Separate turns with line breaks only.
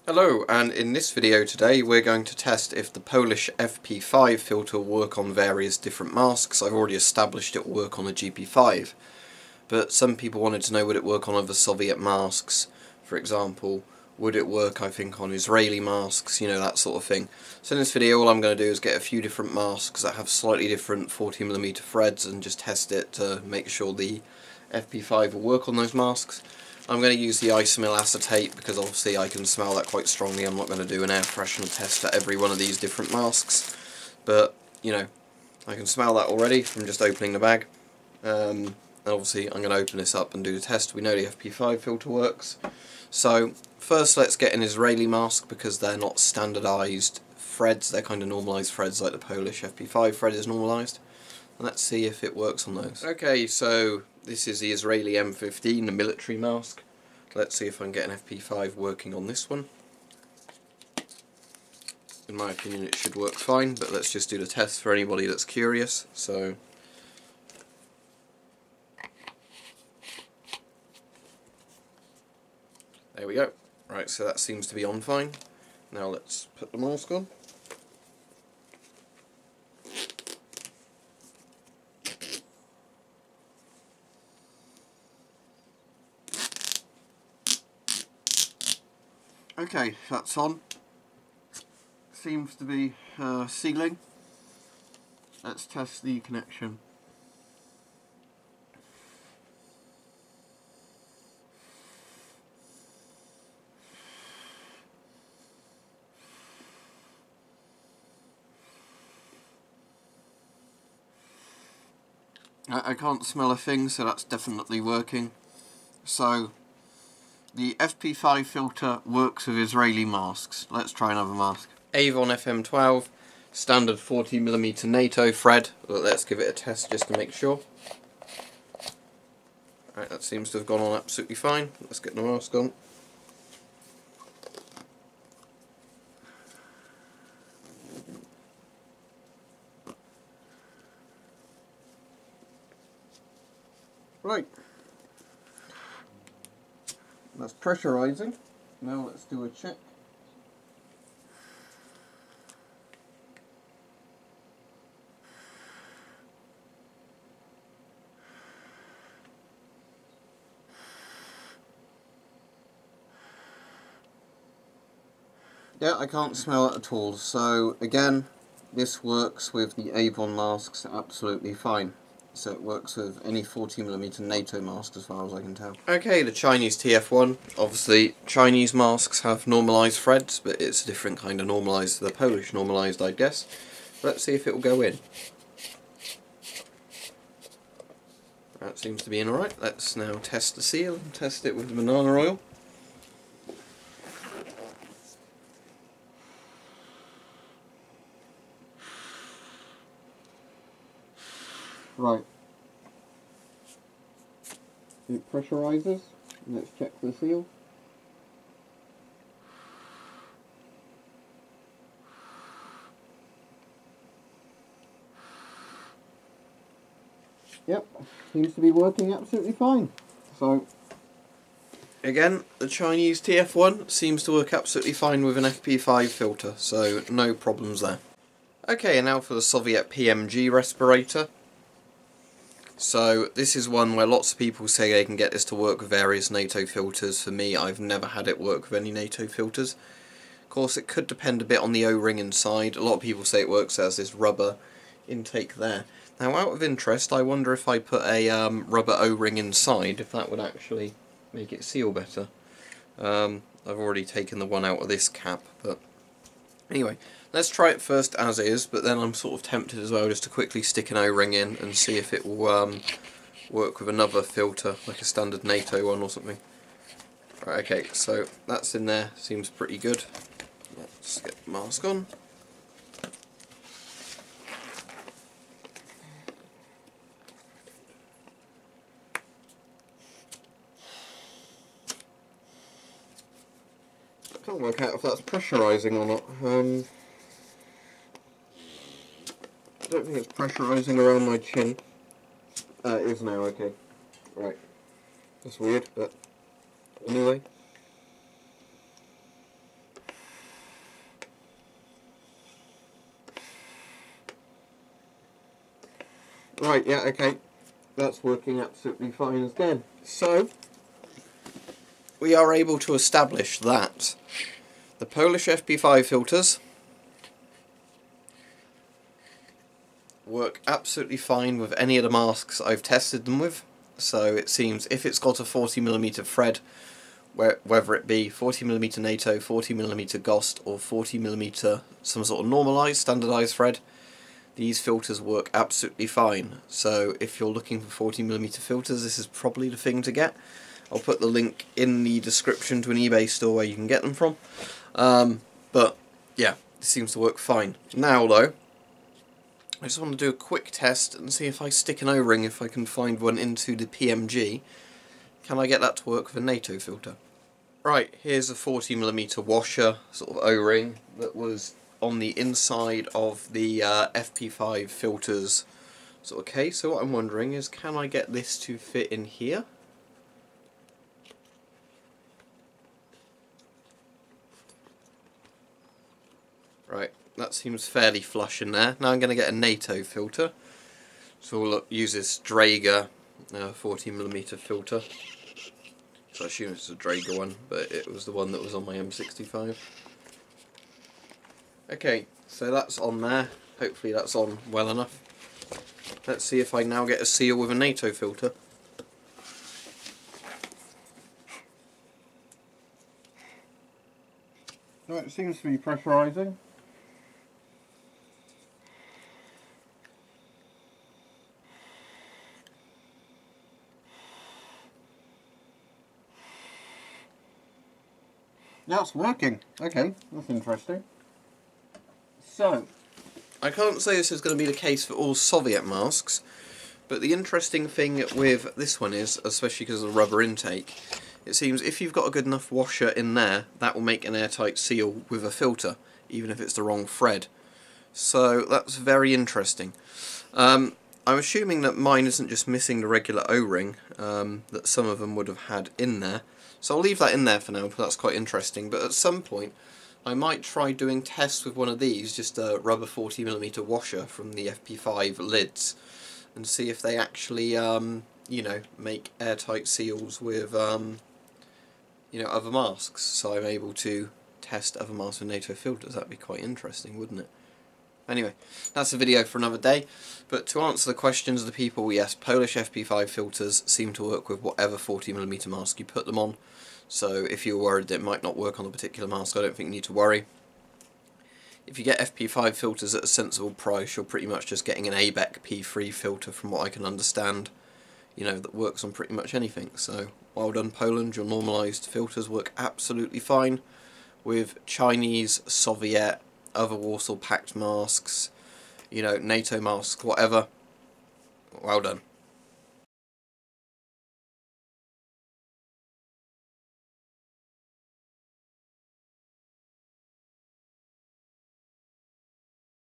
Hello, and in this video today we're going to test if the Polish FP-5 filter will work on various different masks. I've already established it will work on a GP5, but some people wanted to know would it work on other Soviet masks, for example. Would it work, I think, on Israeli masks, you know, that sort of thing. So in this video all I'm going to do is get a few different masks that have slightly different 40mm threads and just test it to make sure the FP-5 will work on those masks. I'm going to use the isomyl acetate because obviously I can smell that quite strongly. I'm not going to do an air freshener test for every one of these different masks, but you know, I can smell that already from just opening the bag. And obviously I'm going to open this up and do the test. We know the FP-5 filter works. So first let's get an Israeli mask because they're not standardised threads, they're kind of normalised threads like the Polish FP-5 thread is normalised. And let's see if it works on those. Okay, so this is the Israeli M15, the military mask. Let's see if I can get an FP-5 working on this one. In my opinion it should work fine, but let's just do the test for anybody that's curious. So there we go. Right, so that seems to be on fine. Now let's put the mask on. Okay, that's on. Seems to be sealing. Let's test the connection. I can't smell a thing, so that's definitely working. So the FP-5 filter works with Israeli masks. Let's try another mask. Avon FM12, standard 40mm NATO thread. Let's give it a test just to make sure. Right, that seems to have gone on absolutely fine. Let's get the mask on. Right. That's pressurising. Now let's do a check. Yeah, I can't smell it at all. So again, this works with the Avon masks absolutely fine. So it works with any 40mm NATO mask as far as I can tell. Okay, the Chinese TF1. Obviously, Chinese masks have normalised threads, but it's a different kind of normalised to the Polish normalised, I'd guess. Let's see if it will go in. That seems to be in alright. Let's now test the seal and test it with the banana oil. Right. It pressurises. Let's check the seal. Yep, seems to be working absolutely fine. So again, the Chinese TF1 seems to work absolutely fine with an FP-5 filter, so no problems there. Okay, and now for the Soviet PMG Respirator. So this is one where lots of people say they can get this to work with various NATO filters. For me, I've never had it work with any NATO filters. Of course, it could depend a bit on the O-ring inside. A lot of people say it works as this rubber intake there. Now, out of interest, I wonder if I put a rubber O-ring inside, if that would actually make it seal better. I've already taken the one out of this cap, but anyway, let's try it first as is, but then I'm sort of tempted as well just to quickly stick an O-ring in and see if it will work with another filter, like a standard NATO one or something. Right, okay, so that's in there, seems pretty good. Let's get the mask on. I can't work out if that's pressurising or not. I don't think it's pressurising around my chin. It is now, okay. Right. That's weird, but anyway. Right, yeah, okay. That's working absolutely fine again. So, we are able to establish that the Polish FP-5 filters work absolutely fine with any of the masks I've tested them with. So it seems if it's got a 40mm thread, whether it be 40mm NATO, 40mm GOST or 40mm some sort of normalised, standardised thread, these filters work absolutely fine. So if you're looking for 40mm filters, this is probably the thing to get. I'll put the link in the description to an eBay store where you can get them from. But yeah, it seems to work fine. Now though, I just want to do a quick test and see if I stick an O-ring, if I can find one into the PMG, can I get that to work with a NATO filter? Right, here's a 40mm washer, sort of O-ring, that was on the inside of the FP-5 filters sort of case. So what I'm wondering is, can I get this to fit in here? Right, that seems fairly flush in there. Now I'm going to get a NATO filter. So we'll use this Draeger 40mm filter. So I assume it's a Draeger one, but it was the one that was on my M65. Okay, so that's on there. Hopefully that's on well enough. Let's see if I now get a seal with a NATO filter. Right, it seems to be pressurising. That's working. Okay, that's interesting. So, I can't say this is going to be the case for all Soviet masks, but the interesting thing with this one is, especially because of the rubber intake, it seems if you've got a good enough washer in there, that will make an airtight seal with a filter, even if it's the wrong thread. So that's very interesting. I'm assuming that mine isn't just missing the regular O-ring that some of them would have had in there. So I'll leave that in there for now, but that's quite interesting. But at some point, I might try doing tests with one of these, just a rubber 40mm washer from the FP-5 lids, and see if they actually, you know, make airtight seals with, you know, other masks. So I'm able to test other masks with NATO filters. That'd be quite interesting, wouldn't it? Anyway, that's a video for another day. But to answer the questions of the people, yes, Polish FP-5 filters seem to work with whatever 40mm mask you put them on. So if you're worried that it might not work on a particular mask, I don't think you need to worry. If you get FP-5 filters at a sensible price, you're pretty much just getting an ABEC P3 filter, from what I can understand, you know, that works on pretty much anything. So well done, Poland, your normalised filters work absolutely fine with Chinese, Soviet, other Warsaw Pact masks, you know, NATO masks, whatever. Well done.